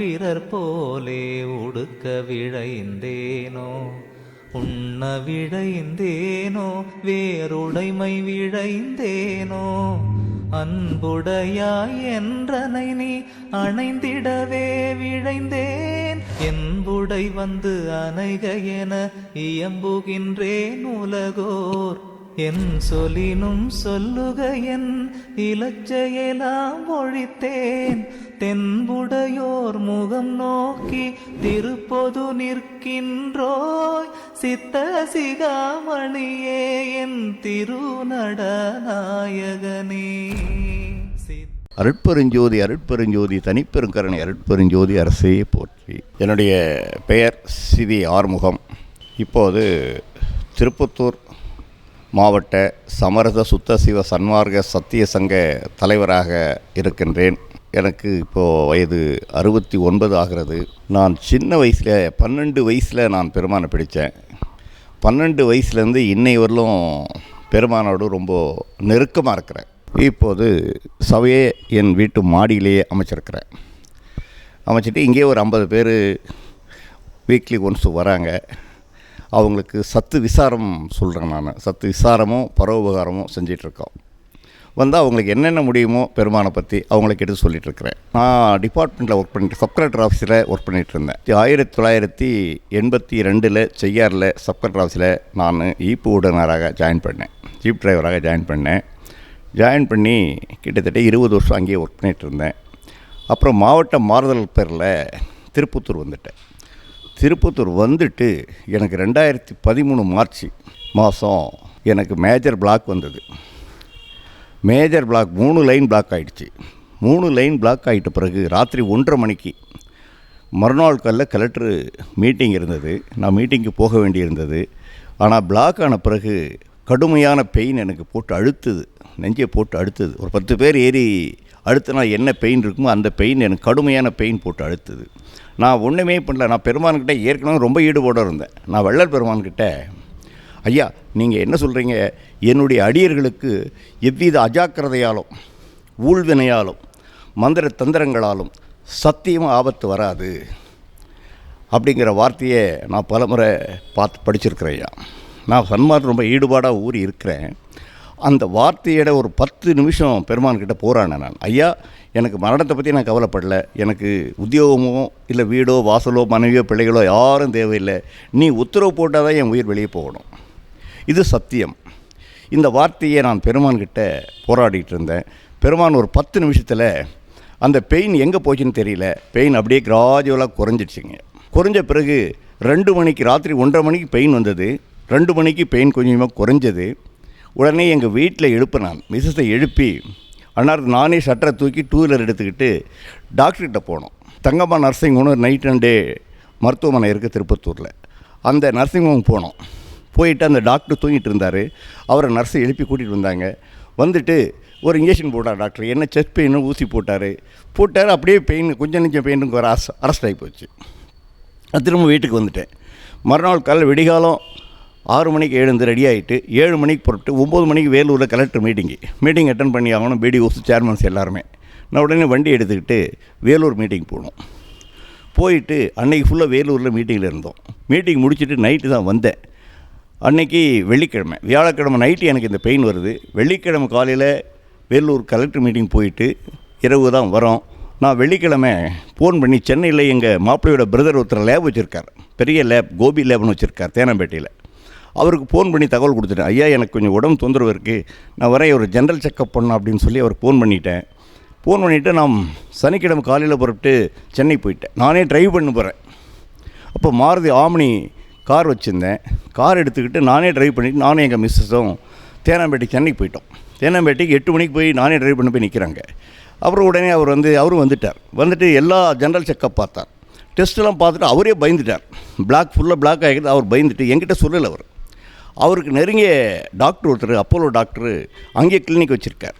பிறர் போலே உடுக்க விழைந்தேனோ, உண்ண விழைந்தேனோ, வேறுடைமை விழைந்தேனோ, அன்புடையாய் என்றனை நீ அணைந்திடவே விழைந்தேன், என்புடை வந்து அணைக என இயம்புகின்றேன் உலகோர், என் சொலினும் சொல்லுக என் இலச்சையெல்லாம் ஒழித்தேன், தென்புடையோர் முகம் நோக்கி திருப்பொது நிற்கின்றோய், சித்த சிகாமணியே என் திருநடநாயகனே. அருட்பெருஞ்சோதி அருட்பெருஞ்சோதி தனிப்பெருங்கருணை அருட்பெருஞ்சோதி அரசே போற்றி. என்னுடைய பெயர் சிவி ஆறுமுகம். இப்போது திருப்பத்தூர் மாவட்ட சமரச சுத்த சிவ சன்மார்க்க சத்திய சங்க தலைவராக இருக்கின்றேன். எனக்கு இப்போது வயது 69 ஆகிறது. நான் சின்ன வயசில் 12 வயசில் நான் பெருமானை பிடித்தேன். 12 வயசுலேருந்து இன்னை வரலும் பெருமானோடு ரொம்ப நெருக்கமாக இருக்கிறேன். இப்போது சபையே என் வீட்டு மாடியிலேயே அமைச்சிருக்கிறேன். அமைச்சிட்டு இங்கே ஒரு 50 பேர் வீக்லி ஒன்ஸ் வராங்க. அவங்களுக்கு சத்து விசாரம் சொல்கிறேன். நான் சத்து விசாரமும் பரோபகாரமும் செஞ்சிட்ருக்கோம். வந்தால் அவங்களுக்கு என்னென்ன முடியுமோ பெருமானை பற்றி அவங்களுக்கு எடுத்து சொல்லிகிட்ருக்கிறேன். நான் டிபார்ட்மெண்ட்டில் ஒர்க் பண்ணிட்டு சப் கலெக்டர் ஆஃபீஸில் ஒர்க் பண்ணிகிட்ருந்தேன். 1982 செய்யாறில் சப் கலெக்டர் ஆஃபீஸில் நான் ஈப்பு உடனராக ஜாயின் பண்ணேன். ஜீப் டிரைவராக ஜாயின் பண்ணேன். ஜாயின் பண்ணி கிட்டத்தட்ட 20 வருஷம் அங்கேயே ஒர்க் பண்ணிகிட்டு இருந்தேன். அப்புறம் மாவட்ட மாறுதல் பேரில் திருப்பத்தூர் வந்துட்டேன். திருப்பத்தூர் வந்துட்டு எனக்கு 2013 மார்ச் மாதம் எனக்கு மேஜர் பிளாக் வந்தது. மேஜர் பிளாக் 3 லைன் பிளாக் ஆகிடுச்சு. 3 லைன் பிளாக் ஆகிட்ட பிறகு ராத்திரி 1:30 மணிக்கு மறுநாள் காலையில் கலெக்டர் மீட்டிங் இருந்தது. நான் மீட்டிங்க்கு போக வேண்டியிருந்தது. ஆனால் பிளாக் ஆன பிறகு கடுமையான பெயின் எனக்கு போட்டு அழுத்துது. நெஞ்சை போட்டு அழுத்துது. ஒரு 10 பேர் ஏறி அழுத்தினா என்ன பெயின் இருக்குமோ அந்த பெயின் எனக்கு கடுமையான பெயின் போட்டு அழுத்துது. நான் ஒன்றுமே பண்ணல. நான் பெருமான்கிட்ட ஏற்கனவே ரொம்ப ஈடுபாடு இருந்தேன். நான் வள்ளல் பெருமான்கிட்ட, ஐயா நீங்கள் என்ன சொல்கிறீங்க, என்னுடைய அடியர்களுக்கு எவ்வித அஜாக்கிரதையாலும் ஊழ்வினையாலும் மந்திர தந்திரங்களாலும் சத்தியமாக ஆபத்து வராது அப்படிங்கிற வார்த்தையை நான் பலமுறை படிச்சிருக்கிறேன். ஐயா நான் சன்மார்க்கம் ரொம்ப ஈடுபாடாக ஊறி இருக்கிறேன். அந்த வார்த்தையோட ஒரு 10 நிமிஷம் பெருமான்கிட்ட போராடினேன் நான். ஐயா எனக்கு மரணத்தை பற்றி நான் கவலைப்படல. எனக்கு உத்தியோகமோ இல்லை வீடோ வாசலோ மனைவியோ பிள்ளைகளோ யாரும் தேவையில்லை. நீ உத்தரவு போட்டால் தான் என் உயிர் வெளியே போகணும். இது சத்தியம். இந்த வார்த்தையை நான் பெருமான்கிட்ட போராடிட்டு இருந்தேன். பெருமான் ஒரு 10 நிமிஷத்தில் அந்த பெயின் எங்கே போச்சுன்னு தெரியல, பெயின் அப்படியே கிராஜுவலாக குறைஞ்சிடுச்சிங்க. குறைஞ்ச பிறகு 2 மணிக்கு ராத்திரி 1:30 மணிக்கு பெயின் வந்தது. 2 மணிக்கு பெயின் கொஞ்சமாக குறைஞ்சது. உடனே எங்கள் வீட்டில் எழுப்பினான். மிஸ்ஸஸை எழுப்பி அன்னாருக்கு நானே ஷட்டரை தூக்கி 2 வீலர் எடுத்துக்கிட்டு டாக்டர்கிட்ட போனோம். தங்கம்மா நர்சிங் ஹோம் நைட் அண்ட் டே மருத்துவமனை இருக்குது திருப்பத்தூரில். அந்த நர்சிங் ஹோம் போனோம். போயிட்டு அந்த டாக்டர் தூங்கிட்டு இருந்தார். அவரை நர்ஸை எழுப்பி கூட்டிகிட்டு வந்தாங்க. வந்துட்டு ஒரு இன்ஜெக்ஷன் போட்டார் டாக்டர். என்ன செஸ்ட் பெயின் ஊசி போட்டார். அப்படியே பெயின் கொஞ்சம் நெஞ்சம் பெயினுக்கு ஒரு அரெஸ்ட் ஆகி போச்சு. திரும்ப வீட்டுக்கு வந்துட்டேன். மறுநாள் காலையில் விடிகாலம் 6 மணிக்கு எழுந்து ரெடி ஆகிட்டு 7 மணிக்கு புறப்பட்டு 9 மணிக்கு வேலூரில் கலெக்டர் மீட்டிங் அட்டன் பண்ணி ஆகணும். பிடிஓஸ் சேர்மன்ஸ் எல்லாருமே. நான் உடனே வண்டி எடுத்துக்கிட்டு வேலூர் மீட்டிங் போனோம். போயிட்டு அன்றைக்கி ஃபுல்லாக வேலூரில் மீட்டிங்கில் இருந்தோம். மீட்டிங் முடிச்சுட்டு நைட்டு தான் வந்தேன். அன்றைக்கி வெள்ளிக்கிழமை. வியாழக்கிழமை நைட்டு எனக்கு இந்த பெயின் வருது. வெள்ளிக்கிழமை காலையில் வேலூர் கலெக்டர் மீட்டிங் போயிட்டு இரவு தான் வரோம். நான் வெள்ளிக்கிழமை ஃபோன் பண்ணி சென்னையில் எங்கள் மாப்பிள்ளையோட பிரதர் ஒருத்தர் லேப் வச்சுருக்கார். பெரிய லேப், கோபி லேப்னு வச்சுருக்கார் தேனாம்பேட்டையில். அவருக்கு ஃபோன் பண்ணி தகவல் கொடுத்துட்டேன். ஐயா எனக்கு கொஞ்சம் உடம்பு தொந்தரவு இருக்குது, நான் வரேன், ஒரு ஜென்ரல் செக்கப் பண்ணணும் அப்படின்னு சொல்லி அவருக்கு ஃபோன் பண்ணிவிட்டேன். ஃபோன் பண்ணிவிட்டு நான் சனிக்கிழமை காலையில் புறப்பட்டு சென்னை போயிட்டேன். நானே ட்ரைவ் பண்ண போகிறேன். அப்போ மாருதி ஆம்னி கார் வச்சுருந்தேன். கார் எடுத்துக்கிட்டு நானே ட்ரைவ் பண்ணிவிட்டு நானும் எங்கள் மிஸ்ஸஸும் தேனாம்பேட்டைக்கு சென்னைக்கு போயிட்டோம். தேனாம்பேட்டைக்கு 8 மணிக்கு போய் நானே ட்ரைவ் பண்ணி போய் நிற்கிறாங்க. அப்புறம் உடனே அவரும் வந்துட்டார். வந்துட்டு எல்லா ஜென்ரல் செக்கப் பார்த்தார். டெஸ்ட்டெல்லாம் பார்த்துட்டு அவரே பயந்துட்டார். ஃபுல்லாக பிளாக் ஆகிடுது. அவர் பயந்துட்டு என்கிட்ட சொல்லலை. அவருக்கு நெருங்கிய டாக்டர் ஒருத்தர், அப்போலோ டாக்டரு, அங்கேயே கிளினிக் வச்சுருக்கார்.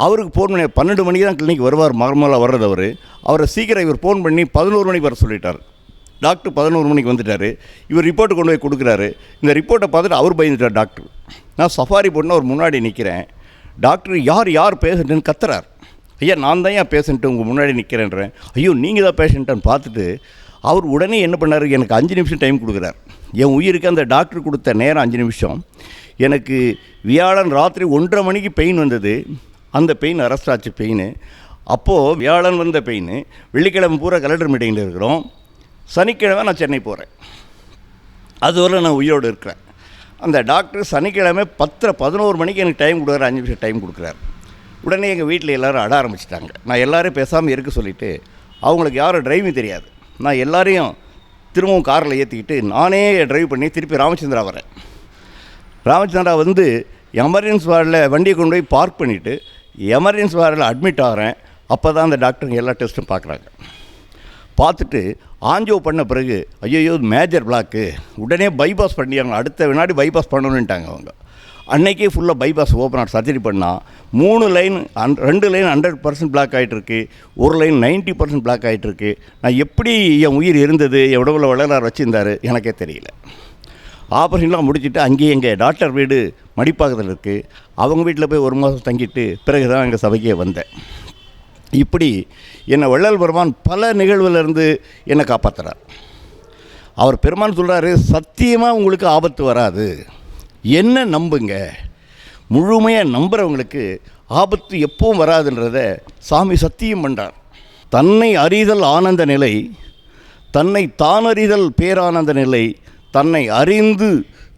அவருக்கு ஃபோன் பண்ணி 12 மணிக்கு தான் கிளினிக் வருவார். நார்மலாக வர்றது அவரை சீக்கிரம் இவர் ஃபோன் பண்ணி 11 மணிக்கு வர சொல்லிட்டார். டாக்டர் 11 மணிக்கு வந்துட்டார். இவர் ரிப்போர்ட்டு கொண்டு போய் கொடுக்குறாரு. இந்த ரிப்போர்ட்டை பார்த்துட்டு அவர் பயந்துட்டார் டாக்டர். நான் சஃபாரி போட்டுன்னு அவர் முன்னாடி நிற்கிறேன். டாக்டர் யார் பேஷண்ட்டுன்னு கத்துறார். ஐயா நான் தான் ஏன் பேஷண்ட்டு உங்கள் முன்னாடி நிற்கிறேன்றேன். ஐயோ நீங்கள் தான் பேஷண்ட்டான்னு பார்த்துட்டு அவர் உடனே என்ன பண்ணார், எனக்கு 5 நிமிஷம் டைம் கொடுக்குறார். என் உயிருக்கு அந்த டாக்டர் கொடுத்த நேரம் 5 நிமிஷம். எனக்கு வியாழன் ராத்திரி 1:30 மணிக்கு பெயின் வந்தது. அந்த பெயின் அரெஸ்ட் ஆச்சு பெயின். அப்போது வியாழன் வந்த பெயின், வெள்ளிக்கிழமை பூரா கலெக்டர் மீட்டிங்கில் இருக்கிறோம், சனிக்கிழமை நான் சென்னை போகிறேன். அதுவரை நான் உயிரோடு இருக்கிறேன். அந்த டாக்டர் சனிக்கிழமை 10:11 மணிக்கு எனக்கு டைம் கொடுக்குறாரு, 5 நிமிஷம் டைம் கொடுக்குறாரு. உடனே எங்கள் வீட்டில் எல்லோரும் அட ஆரம்பிச்சிட்டாங்க. நான் எல்லோரும் பேசாமல் இருக்க சொல்லிவிட்டு, அவங்களுக்கு யாரும் டிரைவிங் தெரியாது, நான் எல்லாரையும் திரும்பவும் காரில் ஏற்றிக்கிட்டு நானே ட்ரைவ் பண்ணி திருப்பி ராமச்சந்திரா வரேன். ராமச்சந்திரா வந்து எமர்ஜென்சி வார்டில் வண்டியை கொண்டு போய் பார்க் பண்ணிவிட்டு எமர்ஜென்சி வார்டில் அட்மிட் ஆகிறேன். அப்போ தான் அந்த டாக்டருங்க எல்லா டெஸ்ட்டும் பார்க்குறாங்க. பார்த்துட்டு ஆஞ்சோ பண்ண பிறகு ஐயோ மேஜர் பிளாக்கு, உடனே பைபாஸ் பண்ணியாங்க, அடுத்த வினாடி பைபாஸ் பண்ணணுன்ட்டாங்க அவங்க. அன்றைக்கே ஃபுல்லாக பைபாஸ் ஓப்பன் ஆட் சர்ஜரி பண்ணால் 2 லைன் 100% பிளாக் ஆகிட்டுருக்கு, 1 லைன் 90% பிளாக் ஆகிட்டுருக்கு. நான் எப்படி என் உயிர் இருந்தது, என் உடம்புல வளரார் வச்சுருந்தார் எனக்கே தெரியல. ஆப்ரேஷன்லாம் முடிச்சுட்டு அங்கேயே எங்கள் டாக்டர் வீடு மடிப்பாக்கத்தில் இருக்குது. அவங்க வீட்டில் போய் 1 மாதம் தங்கிட்டு பிறகு தான் எங்கள் சபைக்கே வந்தேன். இப்படி என்னை வள்ளல் பெருமான் பல நிகழ்வுலேருந்து என்னை காப்பாற்றுறார். அவர் பெருமான் சொல்கிறாரு, சத்தியமாக உங்களுக்கு ஆபத்து வராது, என்ன நம்புங்க. முழுமையாக நம்புகிறவங்களுக்கு ஆபத்து எப்பவும் வராதுன்றதை சாமி சத்தியம் பண்ணுறார். தன்னை அறிதல் ஆனந்த நிலை, தன்னை தான் அறிதல் பேரானந்த நிலை, தன்னை அறிந்து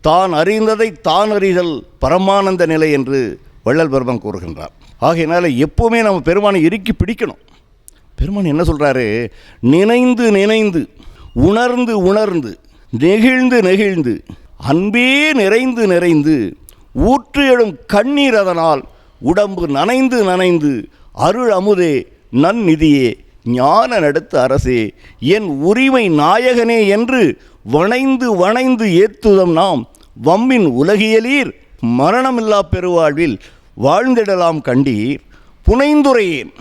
தான் அறிந்ததை தான் அறிதல் பரமானந்த நிலை என்று வள்ளல் பெருமான் கூறுகின்றார். ஆகையினால எப்போவுமே நம்ம பெருமானை இறுக்கி பிடிக்கணும். பெருமான் என்ன சொல்கிறாரு, நினைந்து நினைந்து உணர்ந்து உணர்ந்து நெகிழ்ந்து நெகிழ்ந்து அன்பே நிறைந்து நிறைந்து ஊற்று எழும் கண்ணீர் அதனால் உடம்பு நனைந்து நனைந்து அருள் அமுதே நன்னிதியே ஞான நடத்து அரசே என் உரிமை நாயகனே என்று வணைந்து வணைந்து ஏத்துதம் நாம் வம்மின் உலகியலீர் மரணமில்லா பெருவாழ்வில் வாழ்ந்திடலாம் கண்டீர். புனைந்துரையேன்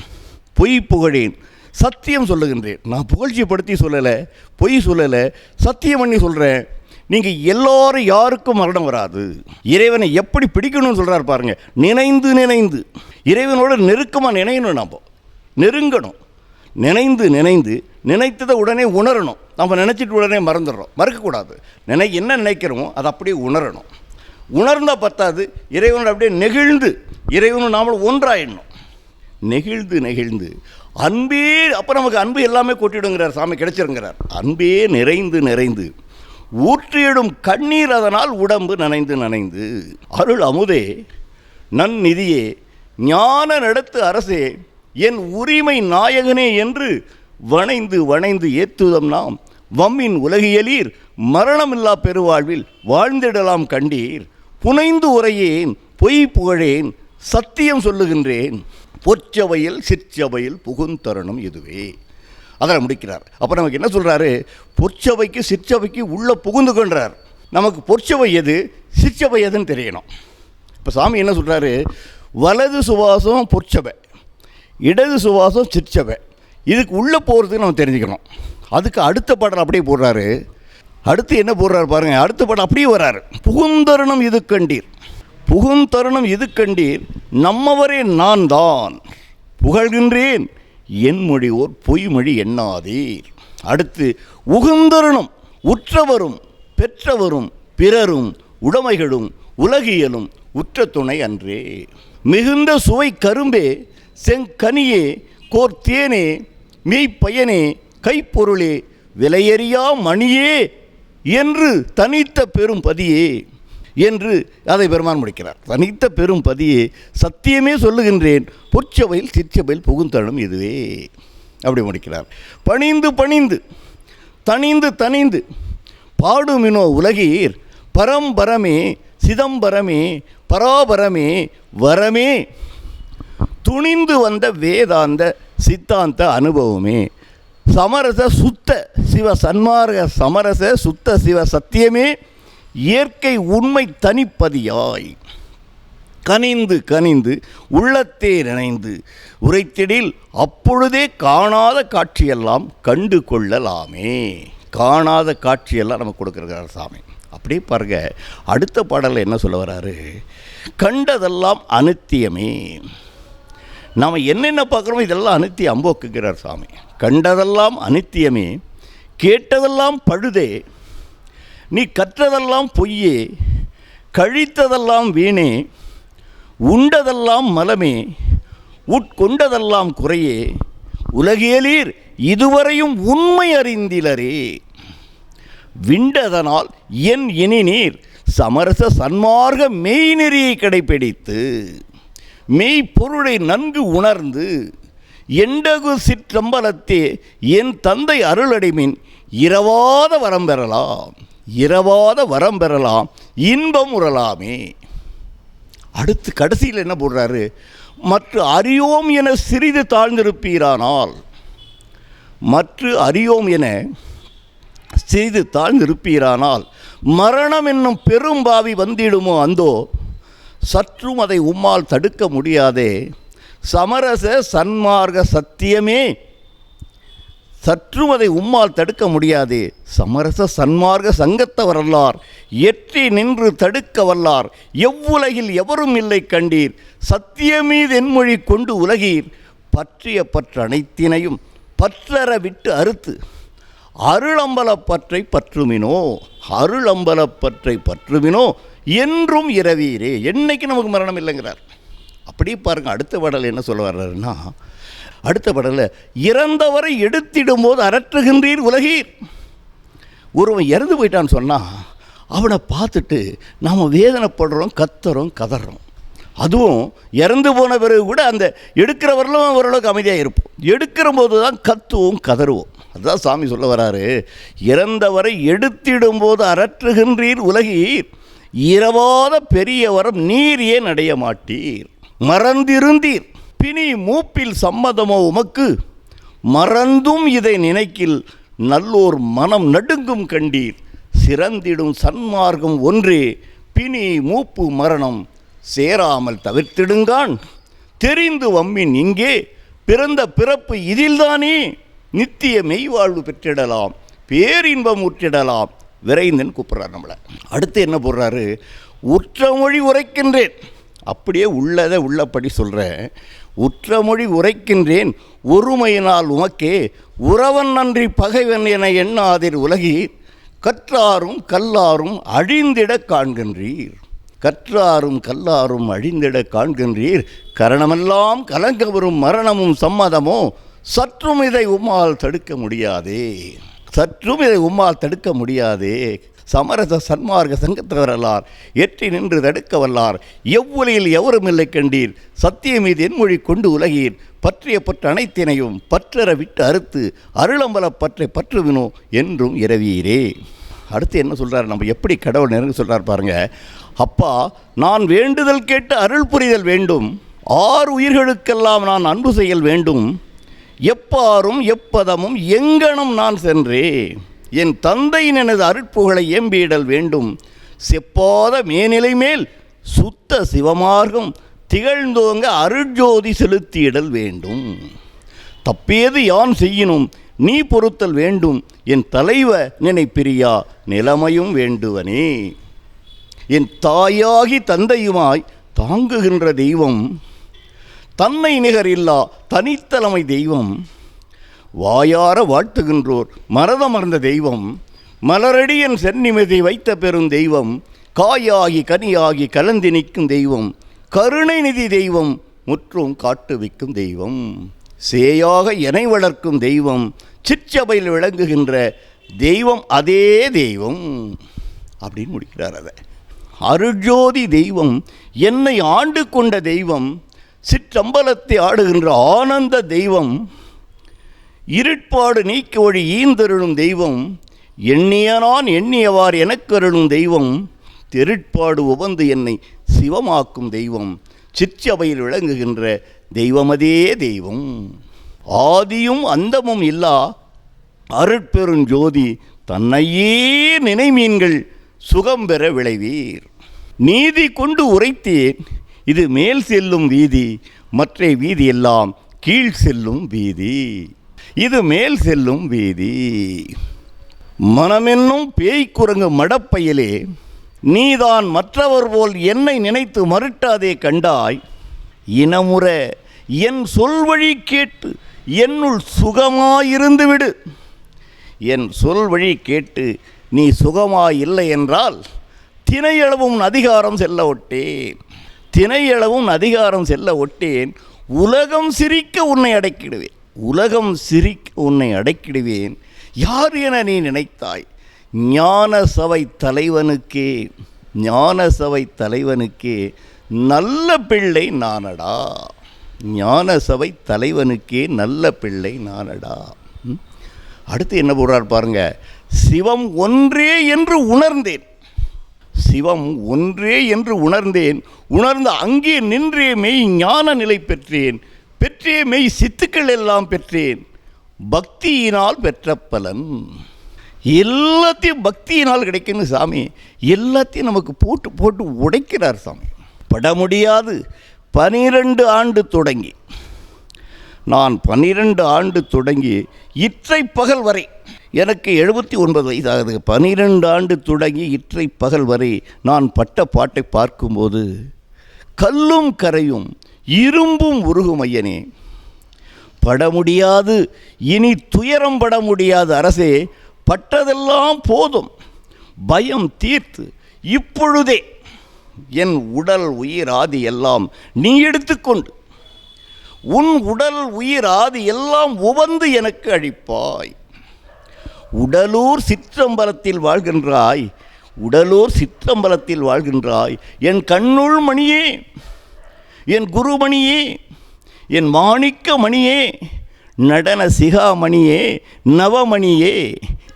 பொய் புகழேன் சத்தியம் சொல்லுகின்றேன். நான் புகழ்ச்சிப்படுத்தி சொல்லலை, பொய் சொல்லலை, சத்தியம் பண்ணி சொல்கிறேன். நீங்கள் எல்லோரும் யாருக்கும் மரணம் வராது. இறைவனை எப்படி பிடிக்கணும்னு சொல்கிறார் பாருங்கள். நினைந்து நினைந்து இறைவனோட நெருக்கமாக நினையணும், நம்ம நெருங்கணும். நினைந்து நினைந்து நினைத்ததை உடனே உணரணும். நம்ம நினச்சிட்டு உடனே மறந்துடுறோம், மறக்கக்கூடாது. என்ன நினைக்கிறோமோ அதை அப்படியே உணரணும். உணர்ந்தால் பத்தாது, இறைவனோட அப்படியே நெகிழ்ந்து இறைவனும் நாமளும் ஒன்றாயிடணும். நெகிழ்ந்து நெகிழ்ந்து அன்பே, அப்போ நமக்கு அன்பு எல்லாமே கொட்டிடுங்கிறார் சாமி, கிடைச்சிருங்கிறார். அன்பே நிறைந்து நிறைந்து ஊற்றியிடும் கண்ணீர் அதனால் உடம்பு நனைந்து நனைந்து அருள் அமுதே நன்னிதியே ஞான நடத்து அரசே என் உரிமை நாயகனே என்று வணைந்து வணைந்து ஏத்துதம் நாம் வம்மின் உலகியலீர் மரணமில்லா பெருவாழ்வில் வாழ்ந்திடலாம் கண்டீர். புனைந்து உரையேன் பொய் புகழேன் சத்தியம் சொல்லுகின்றேன் பொற்சபையில் சிற்சபையில் புகுந்தருணம் இதுவே. அதில் முடிக்கிறார். அப்போ நமக்கு என்ன சொல்கிறாரு, பொற்சபைக்கு சிற்சபைக்கு உள்ளே புகுந்துகொன்றார். நமக்கு பொற்சபை எது சிற்சபை எதுன்னு தெரியணும். இப்போ சாமி என்ன சொல்கிறாரு, வலது சுவாசம் பொற்சபை, இடது சுவாசம் சிற்சபை. இதுக்கு உள்ளே போகிறதுக்கு நம்ம தெரிஞ்சுக்கணும். அதுக்கு அடுத்த பாடல் அப்படியே போடுறாரு. அடுத்து என்ன போடுறாரு பாருங்கள், அடுத்த பாடல் அப்படியே வர்றாரு. புகுந்தருணம் இது கண்டீர், புகுந்தருணம் இது கண்டீர் நம்மவரே நான் தான் புகழ்கின்றேன் என் மொழியோர் பொய்மொழி எண்ணாதீர். அடுத்து உகுந்தருணம் உற்றவரும் பெற்றவரும் பிறரும் உடைமைகளும் உலகியலும் உற்ற துணை அன்றே. மிகுந்த சுவை கரும்பே செங்கனியே கோர்த்தேனே மெய்ப்பயனே கைப்பொருளே விலையறியா மணியே என்று தனித்த பெரும் பதியே என்று அதை பெருமான் முடிக்கிறார். தனித்த பெரும் பதியே சத்தியமே சொல்லுகின்றேன் பொற்சபையில் சிற்சபையில் புகுந்தருணம் இதுவே அப்படி முடிக்கிறார். பணிந்து பணிந்து தனிந்து தனிந்து பாடுமினோ உலகீர் பரம்பரமே சிதம்பரமே பராபரமே வரமே துணிந்து வந்த வேதாந்த சித்தாந்த அனுபவமே சமரச சுத்த சிவ சன்மார்க்க சமரச சுத்த சிவ சத்தியமே இயற்கை உண்மை தனிப்பதியாய் கனிந்து கனிந்து உள்ளத்தே நினைந்து உரைத்திடில் அப்பொழுதே காணாத காட்சியெல்லாம் கண்டு கொள்ளலாமே. காணாத காட்சியெல்லாம் நமக்கு கொடுக்குறார் சாமி. அப்படியே பாருங்க, அடுத்த பாடலில் என்ன சொல்ல வர்றாரு, கண்டதெல்லாம் அனித்தியமே. நாம் என்னென்ன பார்க்குறோமோ இதெல்லாம் அனித்தியம் அம்போக்குகிறார் சாமி. கண்டதெல்லாம் அனித்தியமே, கேட்டதெல்லாம் பழுதே, நீ கற்றதெல்லாம் பொய்யே, கழித்ததெல்லாம் வீணே, உண்டதெல்லாம் மலமே, உட்கொண்டதெல்லாம் குறையே, உலகேலீர் இதுவரையும் உண்மை அறிந்திலரே. விண்டதனால் என் இனி நீர் சமரச சன்மார்க்க மெய்நெறியை கடைப்பிடித்து மெய்ப்பொருளை நன்கு உணர்ந்து எண்டகு சிற்றம்பலத்தே என் தந்தை அருளடிமின் இரவாத வரம் பெறலாம், இரவாத வரம் பெறலாம், இன்பம் உறலாமே. அடுத்து கடைசியில் என்ன போடுறாரு? மற்ற அறியோம் என சிறிது தாழ்ந்திருப்பீரானால், மற்ற அறியோம் என சிறிது தாழ்ந்திருப்பீரானால் மரணம் என்னும் பெரும்பாவி வந்திடுமோ அந்தோ, சற்றும் அதை உம்மால் தடுக்க முடியாதே. சமரச சன்மார்க்க சத்தியமே, சற்றும் அதை உம்மால் தடுக்க முடியாதே. சமரச சன்மார்க்க சங்கத்த வரலார் எற்றி நின்று தடுக்க வல்லார் எவ்வுலகில் எவரும் இல்லை கண்டீர். சத்தியமீது என்மொழி கொண்டு உலகீர் பற்றிய பற்று அனைத்தினையும் பற்றற விட்டு அறுத்து அருளம்பலப்பற்றை பற்றுமினோ, அருளம்பலப்பற்றை பற்றுமினோ என்றும் இரவீரே. என்னைக்கு நமக்கு மரணம் இல்லைங்கிறார். அப்படி பாருங்கள். அடுத்த பாடல் என்ன சொல்ல வர்றாருன்னா, அடுத்த பாடலில் இறந்தவரை எடுத்திடும்போது அரற்றுகின்றீர் உலகீர். ஒருவன் இறந்து போயிட்டான்னு சொன்னால் அவனை பார்த்துட்டு நாம் வேதனைப்படுறோம், கத்துறோம், கதறோம். அதுவும் இறந்து போன பிறகு கூட அந்த எடுக்கிறவர்களும் ஓரளவுக்கு அமைதியாக இருப்போம். எடுக்கிற போது தான் கத்துவோம், கதறுவோம். அதுதான் சாமி சொல்ல வராரு. இறந்தவரை எடுத்திடும்போது அரற்றுகின்றீர் உலகீர், இரவாத பெரிய வரம் நீர் ஏன் அடைய மாட்டீர். மறந்திருந்தீர் பிணி மூப்பில் சம்மதமோ உமக்கு, மறந்தும் இதை நினைக்கில் நல்லோர் மனம் நடுங்கும் கண்டீர். சிறந்திடும் சன்மார்க்கம் ஒன்றே பிணி மூப்பு மரணம் சேராமல் தவிர்த்திடுங்கான். தெரிந்து வம்மின் இங்கே பிறந்த பிறப்பு இதில்தானே நித்திய மெய்வாழ்வு பெற்றிடலாம், பேரின்பம் உற்றிடலாம். விரைந்தன் கூப்பிட்றார் நம்மளை. அடுத்து என்ன போடுறாரு? உற்றமொழி உரைக்கின்றேன். அப்படியே உள்ளதை உள்ளபடி சொல்கிறேன். உற்றமொழி உரைக்கின்றேன் ஒருமையினால் உமக்கே உறவன் நன்றி பகைவன் என எண்ணாதிர் உலகீர். கற்றாரும் கல்லாரும் அழிந்திட காண்கின்றீர், கற்றாரும் கல்லாரும் அழிந்திட காண்கின்றீர். கரணமெல்லாம் கலங்க வரும் மரணமும் சம்மதமோ, சற்றும் இதை உம்மால் தடுக்க முடியாதே, சற்றும் இதை உம்மால் தடுக்க முடியாதே. சமரச சன்மார்க்க சங்கத்தவரலார் எற்றி நின்று தடுக்க வல்லார் எவ்வுலையில் எவரும் இல்லை கண்டீர். சத்தியம் மீது என்மொழி கொண்டு உலகீர் பற்றிய பற்று அனைத்தினையும் பற்றற விட்டு அறுத்து அருளம்பல பற்றை பற்றுவினோ என்றும் இரவீரே. அடுத்து என்ன சொல்கிறார்? நம்ம எப்படி கடவுள் நெருங்க சொல்கிறார் பாருங்க. அப்பா, நான் வேண்டுதல் கேட்டு அருள் புரிதல் வேண்டும், 6 உயிர்களுக்கெல்லாம் நான் அன்பு செய்யல் வேண்டும். எப்பாரும் எப்பதமும் எங்கனும் நான் சென்றே என் தந்தையின் எனது அருட்புகளை ஏம்பிடல் வேண்டும். செப்பாத மேனிலை மேல் சுத்த சிவமார்க்கம் திகழ்ந்தோங்க அருட்ஜோதி செலுத்தியிடல் வேண்டும். தப்பேது யான் செய்யினும் நீ பொறுத்தல் வேண்டும். என் தலைவ நினை பிரியா நிலைமையும் வேண்டுவனே. என் தாயாகி தந்தையுமாய் தாங்குகின்ற தெய்வம், தன்னை நிகர் இல்லா தனித்தலைமை தெய்வம், வாயார வாழ்த்துகின்றோர் மரதமர்ந்த தெய்வம், மலரடி என் சென்னிமதி வைத்த பெரும் தெய்வம், காயாகி கனியாகி கலந்து நிற்கும் தெய்வம், கருணை நிதி தெய்வம், முற்றும் காட்டுவிக்கும் தெய்வம், சேயாக எனை வளர்க்கும் தெய்வம், சிற்றபையில் விளங்குகின்ற தெய்வம், அதே தெய்வம் அப்படின்னு முடிக்கிறார். அதை அருட்ஜோதி தெய்வம், என்னை ஆண்டு கொண்ட தெய்வம், சிற்றம்பலத்தை ஆடுகின்ற ஆனந்த தெய்வம், இருட்பாடு நீக்க வழி ஈந்தருளும் தெய்வம், எண்ணிய நான் எண்ணியவார் எனக்கருளும் தெய்வம், தெருட்பாடு உவந்து என்னை சிவமாக்கும் தெய்வம், சிற்றபையில் விளங்குகின்ற தெய்வமதே தெய்வம், ஆதியும் அந்தமும் இல்லா அருட்பெருஞ்சோதி, தன்னையே நினைமீன்கள் சுகம் பெற விளைவீர். நீதி கொண்டு உரைத்தேன் இது மேல் செல்லும் வீதி, மற்ற வீதி எல்லாம் கீழ் செல்லும் வீதி, இது மேல் செல்லும் வீதி. மனமென்னும் பேய்க்குரங்கு மடப்பையிலே நீதான் மற்றவர் போல் என்னை நினைத்து மறுட்டாதே கண்டாய். இனமுற என் சொல்வழி கேட்டு என்னுள் சுகமாயிருந்து விடு. என் சொல்வழி கேட்டு நீ சுகமாயில்லை என்றால் தினையளவும் அதிகாரம் செல்ல ஒட்டேன். தினையளவும் அதிகாரம் செல்ல ஒட்டேன். உலகம் சிரிக்க உன்னை அடக்கிடுவேன். உலகம் சிரிக்க உன்னை அடக்கிடுவேன். யார் என நீ நினைத்தாய்? ஞான சபை தலைவனுக்கே, ஞான சபை தலைவனுக்கே நல்ல பிள்ளை நானடா. ஞான சபை தலைவனுக்கே நல்ல பிள்ளை நானடா. அடுத்து என்ன போடுறார் பாருங்க. சிவம் ஒன்றே என்று உணர்ந்தேன். சிவம் ஒன்றே என்று உணர்ந்தேன். உணர்ந்த அங்கே நின்றே மெய் ஞான நிலை பெற்றேன். பெற்றே மெய் சித்துக்கள் எல்லாம் பெற்றேன். பக்தியினால் பெற்ற பலன். எல்லாத்தையும் பக்தியினால் கிடைக்குன்னு சாமி எல்லாத்தையும் நமக்கு போட்டு போட்டு உடைக்கிறார் சாமி. பட முடியாது 12 ஆண்டு தொடங்கி, நான் 12 ஆண்டு தொடங்கி இற்றை பகல் வரை, எனக்கு 79 வயதாகுது. 12 ஆண்டு தொடங்கி இற்றை பகல் வரை நான் பட்ட பாட்டை பார்க்கும்போது கல்லும் கரையும் இரும்பும் உருகும் ஐயனே. பட முடியாது, இனி துயரம் பட முடியாது அரசே. பட்டதெல்லாம் போதும், பயம் தீர்த்து இப்பொழுதே என் உடல் உயிர் ஆதி எல்லாம் நீ எடுத்துக்கொண்டு உன் உடல் உயிர் ஆதி எல்லாம் உவந்து எனக்கு அழிப்பாய். உடலூர் சிற்றம்பலத்தில் வாழ்கின்றாய், உடலூர் சிற்றம்பலத்தில் வாழ்கின்றாய். என் கண்ணுள் மணியே, என் குருமணியே, என் மாணிக்க மணியே, நடன சிகாமணியே, நவமணியே,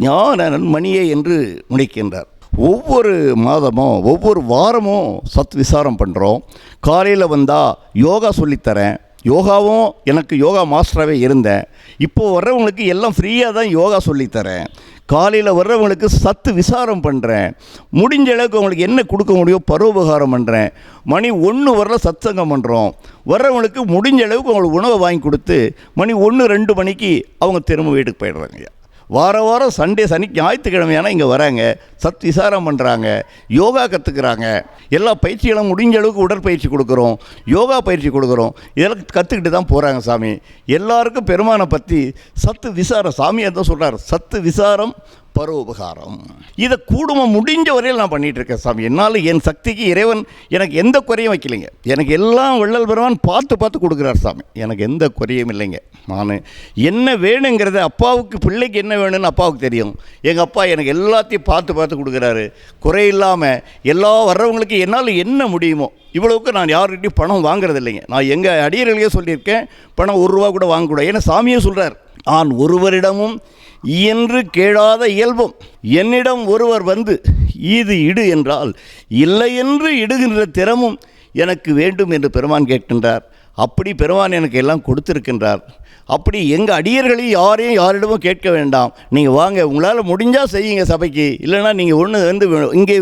ஞான நன்மணியே என்று முடிக்கின்றார். ஒவ்வொரு மாதமும் ஒவ்வொரு வாரமும் சத் விசாரம் பண்ணுறோம். காலையில் வந்தால் யோகா சொல்லித்தரேன். யோகாவும் எனக்கு யோகா மாஸ்டராகவே இருந்தேன். இப்போது வர்றவங்களுக்கு எல்லாம் ஃப்ரீயாக தான் யோகா சொல்லித்தரேன். காலையில் வர்றவங்களுக்கு சத்து விசாரம் பண்ணுறேன். முடிஞ்ச அளவுக்கு அவங்களுக்கு என்ன கொடுக்க முடியும் பரோபகாரம் பண்ணுறேன். மணி 1 வரல சத்சங்கம் பண்ணுறோம். வர்றவங்களுக்கு முடிஞ்ச அளவுக்கு அவங்களுக்கு உணவை வாங்கி கொடுத்து மணி 1-2 மணிக்கு அவங்க திரும்ப வீட்டுக்கு போயிடுறாங்க. வாரம் சண்டே ஞாயிற்றுக்கிழமையான இங்கே வராங்க, சத் விசாரம் பண்ணுறாங்க, யோகா கற்றுக்குறாங்க. எல்லா பயிற்சிகளும் முடிஞ்ச அளவுக்கு உடற்பயிற்சி கொடுக்குறோம், யோகா பயிற்சி கொடுக்குறோம். இதெல்லாம் கற்றுக்கிட்டு தான் போகிறாங்க சாமி. எல்லாருக்கும் பெருமானை பற்றி சத்து விசாரம், சாமி அதான் சொல்கிறார், சத்து விசாரம் பரோபகாரம். இதை கூடுமம் முடிஞ்ச வரையில் நான் பண்ணிகிட்ருக்கேன் சாமி. என்னால் என் சக்திக்கு இறைவன் எனக்கு எந்த குறையும் வைக்கலைங்க. எனக்கு எல்லாம் வள்ளல் பெருமான் பார்த்து பார்த்து கொடுக்குறார் சாமி. எனக்கு எந்த குறையும் இல்லைங்க. நான் என்ன வேணுங்கிறத அப்பாவுக்கு, பிள்ளைக்கு என்ன வேணும்னு அப்பாவுக்கு தெரியும். எங்கள் அப்பா எனக்கு எல்லாத்தையும் பார்த்து பார்த்து கொடுக்குறாரு. குறையில்லாமல் எல்லா வர்றவங்களுக்கு என்னால் என்ன முடியுமோ இவ்வளவுக்கு நான் யார்கிட்டையும் பணம் வாங்குறது இல்லைங்க. நான் எங்கள் அடியர்களையே சொல்லியிருக்கேன், பணம் 1 ரூபா கூட வாங்கக்கூடாது. ஏன்னா சாமியே சொல்கிறார், நான் ஒருவரிடமும் இயன்று கேளாத இயல்பும் என்னிடம் ஒருவர் வந்து ஈது இடு என்றால் இல்லை என்று இடுகின்ற திறமும் எனக்கு வேண்டும் என்று பெருமான் கேட்கின்றார். அப்படி பெருமான் எனக்கு எல்லாம் கொடுத்திருக்கின்றார். அப்படி எங்கள் அடியர்களையும் யாரிடமும் கேட்க வேண்டாம். நீங்கள் வாங்க, உங்களால் முடிஞ்சால் செய்யுங்க சபைக்கு, இல்லைனா நீங்கள் வந்து இங்கே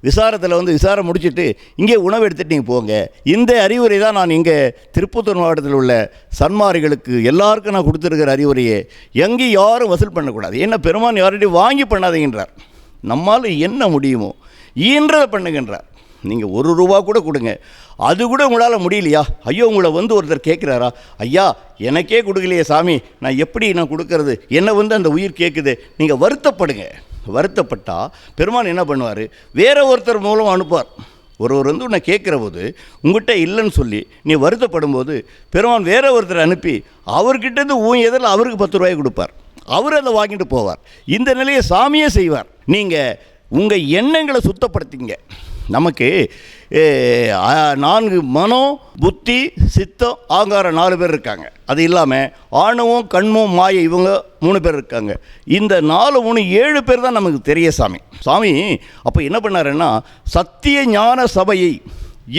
விசாரத்தில் வந்து விசாரம் முடிச்சுட்டு இங்கே உணவு எடுத்துகிட்டு நீங்கள் போங்க. இந்த அறிவுரை தான் நான் இங்கே திருப்பத்தூர் மாவட்டத்தில் உள்ள சன்மாரிகளுக்கு எல்லாருக்கும் நான் கொடுத்துருக்கிற அறிவுரையே. எங்கேயும் யாரும் வசூல் பண்ணக்கூடாது. ஏன்னா பெருமான் யார்கிட்டையும் வாங்கி பண்ணாதீங்கன்றார். நம்மால் என்ன முடியுமோ ஈன்றதை பண்ணுகின்றார். நீங்கள் 1 ரூபா கூட கொடுங்க, அது கூட உங்களால் முடியலையா? ஐயோ, உங்களை வந்து ஒருத்தர் கேட்குறாரா, ஐயா எனக்கே கொடுக்கலையே சாமி, நான் எப்படி நான் கொடுக்கறது, என்னை வந்து அந்த உயிர் கேட்குது. நீங்கள் வருத்தப்படுங்க. வருத்தப்பட்டால் பெருமான் என்ன பண்ணுவார், வேற ஒருத்தர் மூலம் அனுப்புவார். ஒருவர் வந்து உன்னை கேட்குற போது உங்கள்கிட்ட இல்லைன்னு சொல்லி நீ வருத்தப்படும் போது பெருமான் வேற ஒருத்தர் அனுப்பி அவர்கிட்டருந்து எதில் அவருக்கு 10 ரூபாய் கொடுப்பார். அவர் அதை வாங்கிட்டு போவார். இந்த நிலையை சாமியே செய்வார். நீங்கள் உங்கள் எண்ணங்களை சுத்தப்படுத்திங்க. நமக்கு 4 மனம், புத்தி, சித்தம், ஆங்காரம் 4 பேர் இருக்காங்க. அது இல்லாமல் ஆணவம், கண்மம், மாயை இவங்க 3 பேர் இருக்காங்க. இந்த 4 3 7 பேர் தான் நமக்கு தெரிய சாமி. சாமி அப்போ என்ன பண்ணாருன்னா, சத்திய ஞான சபையை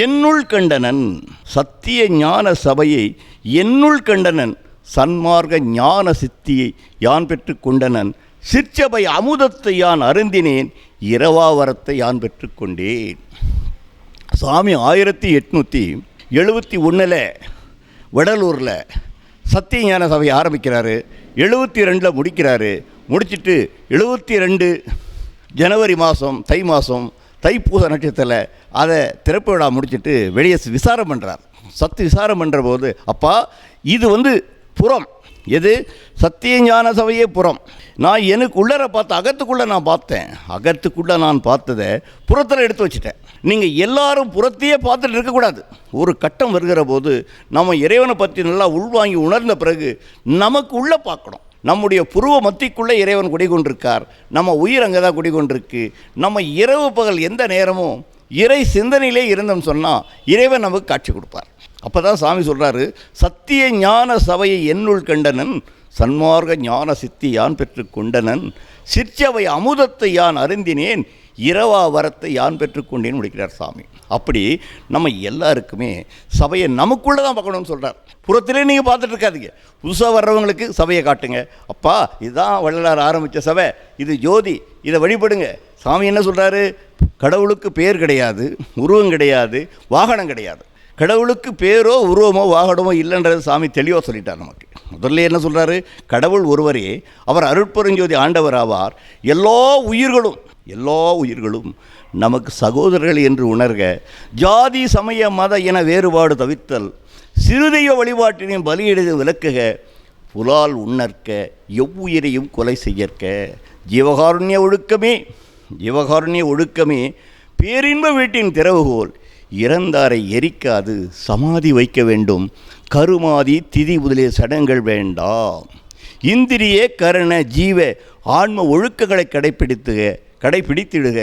என்னுள் கண்டனன், சத்திய ஞான சபையை என்னுள் கண்டனன், சன்மார்க்க ஞான சித்தியை யான் பெற்று கொண்டனன், சிற்சபை அமுதத்தை யான் அருந்தினேன், இரவாவரத்தை யான் பெற்றுக்கொண்டேன். சாமி 1871 வடலூரில் சத்திய ஞான சபை ஆரம்பிக்கிறாரு. 72 முடிக்கிறாரு. முடிச்சுட்டு 72 ஜனவரி மாதம், தை மாதம் தைப்பூச நட்சத்திரத்தில் அதை திறப்பு விழா முடிச்சுட்டு வெளியே விசாரம் பண்ணுறார். விசாரம் பண்ணுற போது, அப்பா இது புறம், எது சத்தியஞான சபையே புறம். நான் எனக்கு உள்ளர பார்த்த அகத்துக்குள்ளே நான் பார்த்தேன், அகத்துக்குள்ளே நான் பார்த்ததை புறத்தில் எடுத்து வச்சுட்டேன். நீங்கள் எல்லாரும் புறத்தையே பார்த்துட்டு இருக்கக்கூடாது. ஒரு கட்டம் வருகிற போது நம்ம இறைவனை பற்றி நல்லா உள்வாங்கி உணர்ந்த பிறகு நமக்கு உள்ளே பார்க்கணும். நம்முடைய புருவ மத்திக்குள்ளே இறைவன் குடிகொண்டிருக்கார், நம்ம உயிர் அங்கே தான் குடிகொண்டிருக்கு. நம்ம இரவு பகல் எந்த நேரமும் இறை சிந்தனையிலே இருந்தோம்னு சொன்னால் இறைவன் நமக்கு காட்சி கொடுப்பார். அப்போ தான் சாமி சொல்கிறாரு, சத்திய ஞான சபையை என்னுள் கண்டனன், சன்மார்க்க ஞான சித்தி யான் பெற்று கொண்டனன், சிற்சபை அமுதத்தை யான் அருந்தினேன், இரவா வரத்தை யான் பெற்றுக்கொண்டேன்னு முடிக்கிறார் சாமி. அப்படி நம்ம எல்லாருக்குமே சபையை நமக்குள்ளே தான் பார்க்கணும்னு சொல்கிறார். புறத்திலே நீங்கள் பார்த்துட்டு இருக்காதீங்க. புதுசாக வர்றவங்களுக்கு சபையை காட்டுங்க. அப்பா இதுதான் வள்ளலார் ஆரம்பித்த சபை, இது ஜோதி, இதை வழிபடுங்க. சாமி என்ன சொல்கிறாரு? கடவுளுக்கு பேர் கிடையாது, உருவம் கிடையாது, வாகனம் கிடையாது. கடவுளுக்கு பேரோ உருவமோ வாகனமோ இல்லைன்றது சாமி தெளிவாக சொல்லிட்டார் நமக்கு. முதல்ல என்ன சொல்கிறாரு? கடவுள் ஒருவரே, அவர் அருட்பெருஞ்சோதி ஆண்டவர் ஆவார். எல்லா உயிர்களும் நமக்கு சகோதரர்கள் என்று உணர்க, ஜாதி சமய மத என வேறுபாடு தவிர்த்தல், சிறுதெய்வ வழிபாட்டினையும் பலியிட விளக்குக, புலால் உண்ணற்க எவ்வுயிரையும் கொலை செய்யற்க, ஜீவகாருண்ய ஒழுக்கமே பேரின்ப வீட்டின் திறவுகோல், இறந்தாரை எரிக்காது சமாதி வைக்க வேண்டும், கருமாதி திதி முதலிய சடங்குகள் வேண்டாம், இந்திரிய கரண ஜீவ ஆன்ம ஒழுக்கங்களை கடைப்பிடித்திடுக,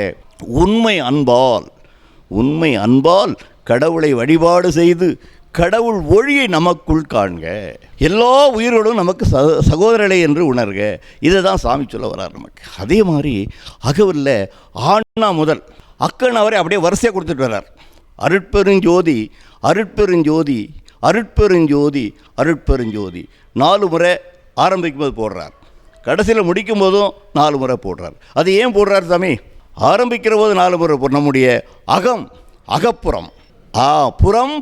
உண்மை அன்பால் கடவுளை வழிபாடு செய்து கடவுள் ஒளியை நமக்குள் காண்க, எல்லா உயிர்களும் நமக்கு சகோதரர்களே என்று உணர்க. இதை தான் சாமி சொல்ல வர்றார் நமக்கு. அதே மாதிரி அகவல்ல ஆண்ணா முதல் அக்கன் அவரை அப்படியே வரிசையாக கொடுத்துட்டு வர்றார். அருட்பெருஞ்சோதி 4 முறை ஆரம்பிக்கும் போது போடுறார், கடைசியில் முடிக்கும் போதும் 4 முறை போடுறார். அது ஏன் போடுறார் சாமி? ஆரம்பிக்கிற போது 4 முறை நம்முடைய அகப்புறம்,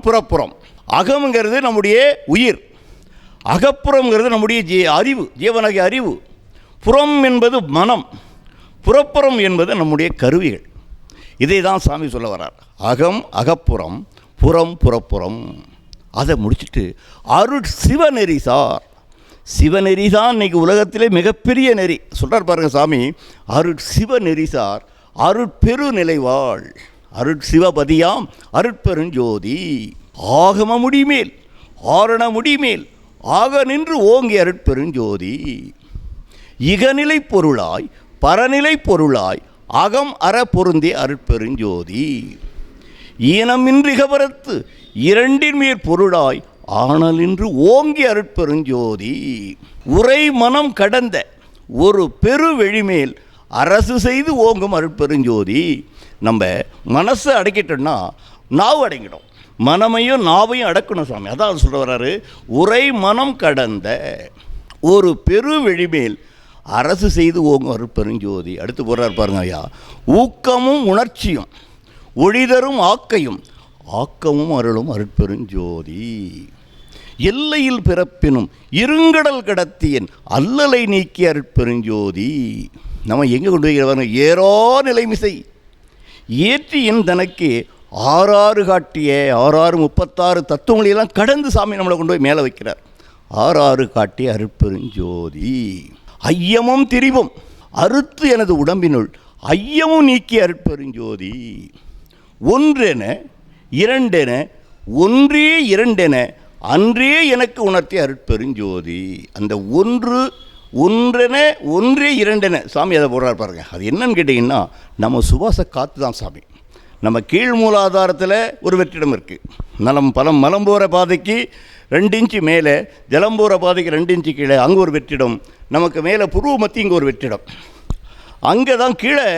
புறப்புறம். அகம்ங்கிறது நம்முடைய உயிர், அகப்புறம்ங்கிறது நம்முடைய அறிவு, ஜீவனாகிய அறிவு. புறம் என்பது மனம், புறப்புறம் என்பது நம்முடைய கருவிகள். இதை தான் சாமி சொல்ல வர்றார். அகப்புறம், புறப்புறம். அதை முடிச்சுட்டு சிவநெறி தான் இன்னைக்கு உலகத்திலே மிகப்பெரிய நெறி சொல்கிறார் பாருங்கள் சாமி. சிவநெறிசார் அருட்பெரு நிலைவாள், அருட்சிவபதியாம் அருட்பெருஞ்சோதி, ஆகம முடிமேல் ஆரண முடிமேல் ஆக நின்று ஓங்கி அருட்பெருஞ்சோதி, இகநிலை பொருளாய் பரநிலை பொருளாய் அகம் அற பொருந்திய அருட்பெருஞ்சோதி, ஈனமின்றிகபரத்து இரண்டின் மேற் பொருளாய் ஆனலின்று ஓங்கி அருட்பெருஞ்சோதி, உரை மனம் கடந்த ஒரு பெரு வெளிமேல் அரசு செய்து ஓங்கும் அருட்பெருஞ்சோதி. நம்ம மனசை அடக்கிட்டோம்னா நாவு அடங்கிடும், மனமையும் நாவையும் அடக்கணும் சாமி. அதான் சொல்ல வர்றாரு, உரை மனம் கடந்த ஒரு பெரு வெளிமேல் அரசு செய்து ஓங்கும் அருட்பெருஞ்சோதி. அடுத்து போடுறார் பாருங்க ஐயா, ஊக்கமும் உணர்ச்சியும் ஒளிதரும் ஆக்கமும் அருளும் அருட்பெருஞ்சோதி, எல்லையில் பிறப்பினும் இருங்கடல் கடத்தியன் அல்லலை நீக்கி அருட்பெருஞ்சோதி. நம்ம எங்கே கொண்டு வைக்கிறவங்க? ஏறோ நிலைமிசை ஏற்றியின் தனக்கு 6 காட்டிய 36 தத்துவங்களெல்லாம் கடந்து சாமி நம்மளை கொண்டு போய் மேலே வைக்கிறார். 6 காட்டிய அருட்பெருஞ்சோதி, ஐயமும் திரிவும் அறுத்து எனது உடம்பினுள் ஐயமும் நீக்கி அருட்பெருஞ்சோதி, ஒன்றென இரண்டென ஒன்றே இரண்டென அன்றே எனக்கு உணர்த்திய அருட்பெருஞ்சோதி. அந்த ஒன்றென ஒன்றே இரண்டென சாமி அதை போடுறார் பாருங்க. அது என்னன்னு கேட்டிங்கன்னா, நம்ம சுவாச காற்று தான் சாமி. நம்ம கீழ் மூலாதாரத்தில் ஒரு வெற்றிடம் இருக்குது, மலம் போகிற பாதைக்கு 2 இன்ச்சு மேலே, ஜலம் போகிற பாதைக்கு 2 இன்ச்சு கீழே அங்கே ஒரு வெற்றிடம், நமக்கு மேலே புருவ மத்தி இங்கே ஒரு வெற்றிடம். அங்கே தான் கீழே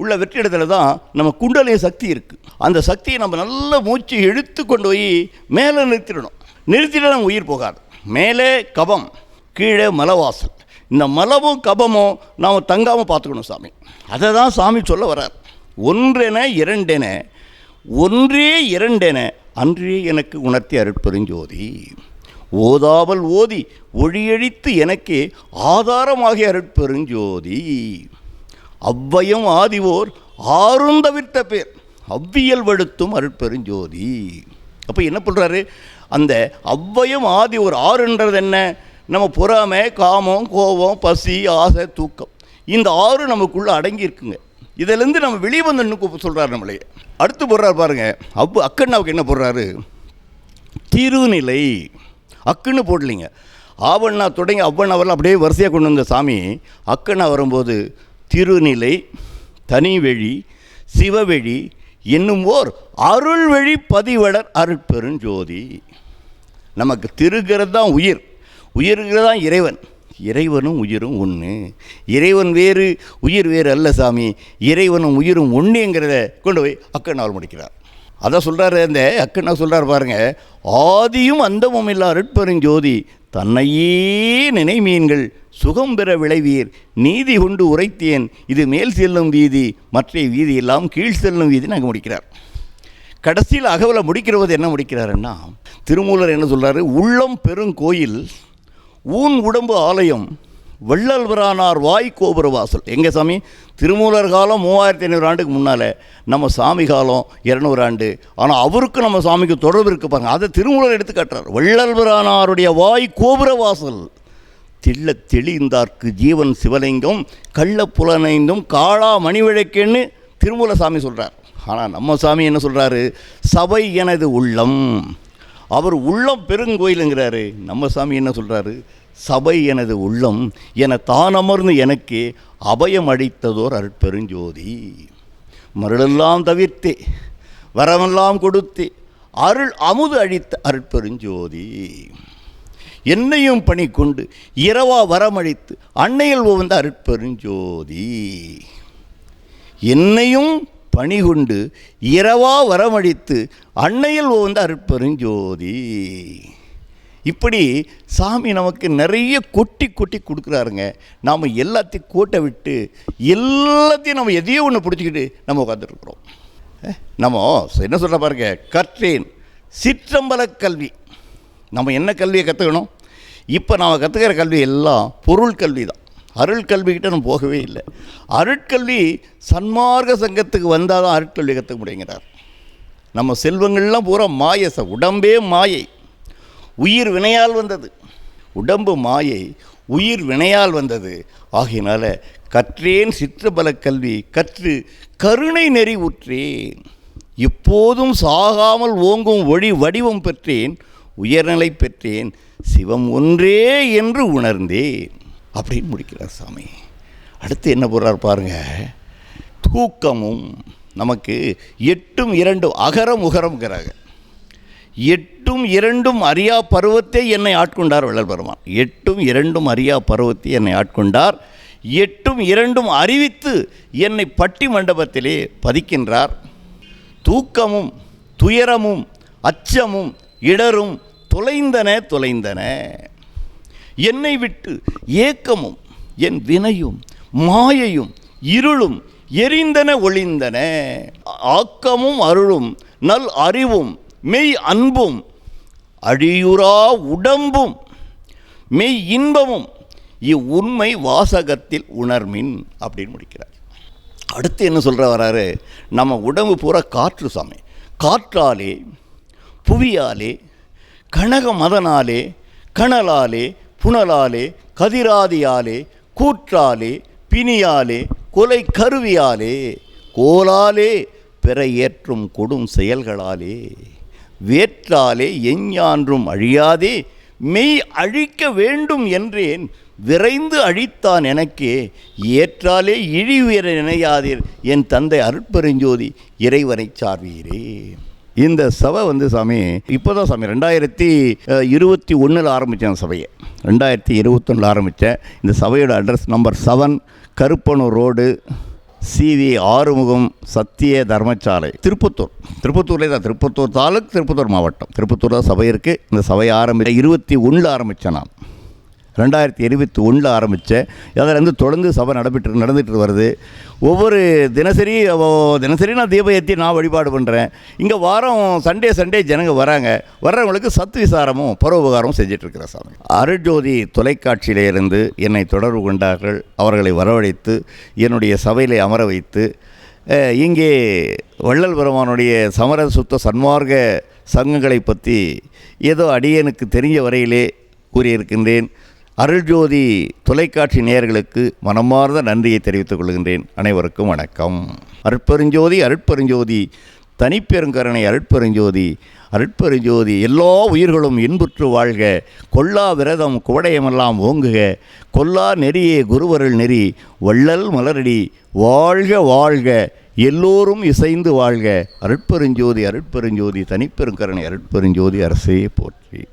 உள்ள வெற்றிடத்தில் தான் நம்ம குண்டலினி சக்தி இருக்குது. அந்த சக்தியை நம்ம நல்ல மூச்சு இழுத்து கொண்டு போய் மேலே நிறுத்திட நம்ம உயிர் போகாது. மேலே கபம், கீழே மலவாசல். இந்த மலமும் கபமும் நாம் தங்காமல் பார்த்துக்கணும் சாமி. அதை தான் சாமி சொல்ல வர்றார். ஒன்றென இரண்டென ஒன்றே இரண்டென அன்றே எனக்கு உணர்த்தி அருட்பெருஞ்சோதி, ஓதாமல் ஓதி ஒழியழித்து எனக்கே ஆதாரமாகிய அருட்பெருஞ்சோதி, அவ்வயம் ஆதிவோர் ஆறும் தவிர்த்த பேர் அவ்வியல் வடுத்தும் அருட்பெருஞ்சோதி. அப்போ என்ன பண்ணுறாரு, அந்த அவ்வையும் ஆதி ஒரு ஆறுன்றது என்ன, நம்ம பொறாமை, காமம், கோபம், பசி, ஆசை, தூக்கம், இந்த ஆறு நமக்குள்ளே அடங்கியிருக்குங்க. இதிலேருந்து நம்ம வெளியே வந்து சொல்கிறார் நம்மளே. அடுத்து போடுறாரு பாருங்க, அக்கண்ணாவுக்கு என்ன போடுறாரு, திருநிலை. அக்குன்னு போடலிங்க, ஆவண்ணா தொடங்கி அவ்வண்ணாவெல்லாம் அப்படியே வரிசையாக கொண்டு வந்த சாமி அக்கண்ணா வரும்போது திருநிலை, தனிவெளி, சிவவெளி என்னும் ஓர் அருள்வெளி பதிவடர் அருட்பெருஞ்சோதி. நமக்கு திருகிறது தான் உயிர், உயிர்கிறது தான் இறைவன். இறைவனும் உயிரும் ஒன்று, இறைவன் வேறு உயிர் வேறு அல்ல சாமி, இறைவனும் உயிரும் ஒன்றுங்கிறத கொண்டு போய் அக்கண்ணாவில் முடிக்கிறார். அதான் சொல்கிறாரு, அந்த அக்கண்ணா சொல்கிறார் பாருங்க, ஆதியும் அந்தமும் இல்லா அருட்பெருஞ்சோதி தன்னையே நினைமீன்கள் சுகம் பெற விளைவீர் நீதி கொண்டு உரைத்தேன் இது மேல் செல்லும் வீதி மற்ற வீதி எல்லாம் கீழ் செல்லும் வீதி நாங்கள் முடிக்கிறார். கடைசியில் அகவலை முடிக்கிறவது என்ன முடிக்கிறாருன்னா, திருமூலர் என்ன சொல்கிறாரு, உள்ளம் பெருங்கோயில் ஊன் உடம்பு ஆலயம் வள்ளல் பிரானார் வாய் கோபுர வாசல். எங்கள் சாமி திருமூலர் காலம் 3500 ஆண்டுக்கு முன்னால், நம்ம சாமி காலம் 200 ஆண்டு. ஆனால் அவருக்கு நம்ம சாமிக்கு தொடர்பு இருக்கு பாருங்க, அதை திருமூலர் எடுத்து காட்டுறார். வள்ளல் பிரானாருடைய வாய் கோபுர வாசல் திள்ள தெளிந்தார்க்கு ஜீவன் சிவலிங்கம் கள்ள புலனைந்தும் காளா மணிவிழக்கேன்னு திருமூல சாமி சொல்கிறார். ஆனால் நம்ம சாமி என்ன சொல்கிறாரு, சபை எனது உள்ளம். அவர் உள்ளம் பெருங்கோயிலுங்கிறாரு. நம்ம சாமி என்ன சொல்கிறாரு, சபை எனது உள்ளம் என தான் அமர்ந்து எனக்கு அபயம் அளித்ததோர் அருட்பெருஞ்சோதி. மருளெல்லாம் தவிர்த்தே வரமெல்லாம் கொடுத்தே அருள் அமுது அளித்த அருட்பெருஞ்சோதி. என்னையும் பணி கொண்டு இரவா வரமளித்து அன்னையில் உவந்த அருட்பெருஞ்சோதி. என்னையும் பணி கொண்டு இரவா வரமளித்து அன்னையில் உவந்த அருட்பெருஞ்சோதி. இப்படி சாமி நமக்கு நிறைய கொட்டி கொட்டி கொடுக்குறாருங்க. நாம் எல்லாத்தையும் கோட்டை விட்டு எல்லாத்தையும் நம்ம எதையோ ஒன்று பிடிச்சிக்கிட்டு நம்ம உட்காந்துருக்குறோம். நம்ம என்ன சொல்கிற பாருங்க, கற்றேன் சிற்றம்பல கல்வி. நம்ம என்ன கல்வியை கற்றுக்கணும், இப்போ நாம் கற்றுக்கிற கல்வி எல்லாம் பொருள் கல்வி தான். அருள் கல்விக்கிட்ட நம்ம போகவே இல்லை. அருட்கல்வி சன்மார்க்க சங்கத்துக்கு வந்தால் தான் அருட்கல்வி கற்றுக்க முடியுங்கிறார். நம்ம செல்வங்கள்லாம் பூரா மாயை, உடம்பே மாயை, உயிர் வினையால் வந்தது. உடம்பு மாயை, உயிர் வினையால் வந்தது. ஆகையினால கற்றேன் சிற்றபல கல்வி கற்று கருணை நெறி உற்றேன், எப்போதும் சாகாமல் ஓங்கும் ஒளி வடிவம் பெற்றேன், உயர்நிலை பெற்றேன், சிவம் ஒன்றே என்று உணர்ந்தேன் அப்படின்னு முடிக்கிறார் சாமி. அடுத்து என்ன போடுறார் பாருங்க, தூக்கமும் நமக்கு 8ம் 2 அகரம் உகரம்ங்கிறாங்க. 8ம் 2 அறியா பருவத்தை என்னை ஆட்கொண்டார் வள்ளல் பெருமான். 8ம் 2 அறியா பருவத்தை என்னை ஆட்கொண்டார், 8ம் 2 அறிவித்து என்னை பட்டி மண்டபத்திலே பதிக்கின்றார். தூக்கமும் துயரமும் அச்சமும் இடரும் தொலைந்தன. என்னை விட்டு ஏக்கமும் என் வினையும் மாயையும் இருளும் எரிந்தன ஒளிந்தன. ஆக்கமும் அருளும் நல் அறிவும் மெய் அன்பும் அழியுறா உடம்பும் மெய் இன்பமும் இவ்வுண்மை வாசகத்தில் உணர்மின் அப்படின்னு முடிக்கிறார். அடுத்து என்ன சொல்கிற வராரு, நம்ம உடம்பு பூரா காற்று சாமி. காற்றாலே, புவியாலே, கனக மதனாலே, கனலாலே, புனலாலே, கதிராதியாலே, கூற்றாலே, பிணியாலே, கொலை கருவியாலே, கோலாலே, பிற ஏற்றும் கொடும் செயல்களாலே, வேற்றாலே எஞ்ஞான்றும் அழியாதே மெய் அழிக்க வேண்டும் என்றேன் விரைந்து அழித்தான் எனக்கே ஏற்றாலே இழிவுயர நினையாதீர் என் தந்தை அருட்பெருஞ்சோதி இறைவனை சார்வீரே. இந்த சபை சாமி இப்போ தான் சாமி 2021 ஆரம்பித்தேன் சபையை. 2021 ஆரம்பித்தேன். இந்த சபையோட address number 7 Karuppanur road, CV Arumugam Sathya Dharmasalai, திருப்பத்தூர்லேயே தான். திருப்பத்தூர் தாலுக், திருப்பத்தூர் மாவட்டம். திருப்பத்தூர் தான் சபை இருக்குது. இந்த சபையை 2021 ஆரம்பித்தேன். நான் 2021 ஆரம்பித்தேன். அதில் தொடர்ந்து சபை நடந்துகிட்டு வருது. ஒவ்வொரு தினசரி நான் தீப ஏற்றி நான் வழிபாடு பண்ணுறேன். இங்கே வாரம் சண்டே ஜனங்க வர்றவங்களுக்கு சத்து விசாரமும் பரோபகாரமும் செஞ்சிட்ருக்கிறேன் சாமி. அருட்ஜோதி தொலைக்காட்சியிலிருந்து என்னை தொடர்பு கொண்டார்கள். அவர்களை வரவழைத்து என்னுடைய சபையிலே அமர வைத்து இங்கே வள்ளல் பெருமானுடைய சமர சுத்த சன்மார்க்க சங்கங்களை பற்றி ஏதோ அடியனுக்கு தெரிஞ்ச வரையிலே கூறியிருக்கின்றேன். அருள்ஜோதி தொலைக்காட்சி நேயர்களுக்கு மனமார்ந்த நன்றியை தெரிவித்துக் கொள்கின்றேன். அனைவருக்கும் வணக்கம். அருட்பெருஞ்சோதி அருட்பெருஞ்சோதி தனிப்பெருங்கருணை அருட்பெருஞ்சோதி அருட்பெருஞ்சோதி எல்லா உயிர்களும் இன்புற்று வாழ்க. கொல்லா விரதம் குவடையமெல்லாம் ஓங்குக. கொல்லா நெறியே குருவருள் நெறி வள்ளல் மலரடி வாழ்க வாழ்க. எல்லோரும் இசைந்து வாழ்க. அருட்பெருஞ்சோதி அருட்பெருஞ்சோதி தனிப்பெருங்கருணை அருட்பெருஞ்சோதி அரசே போற்றி.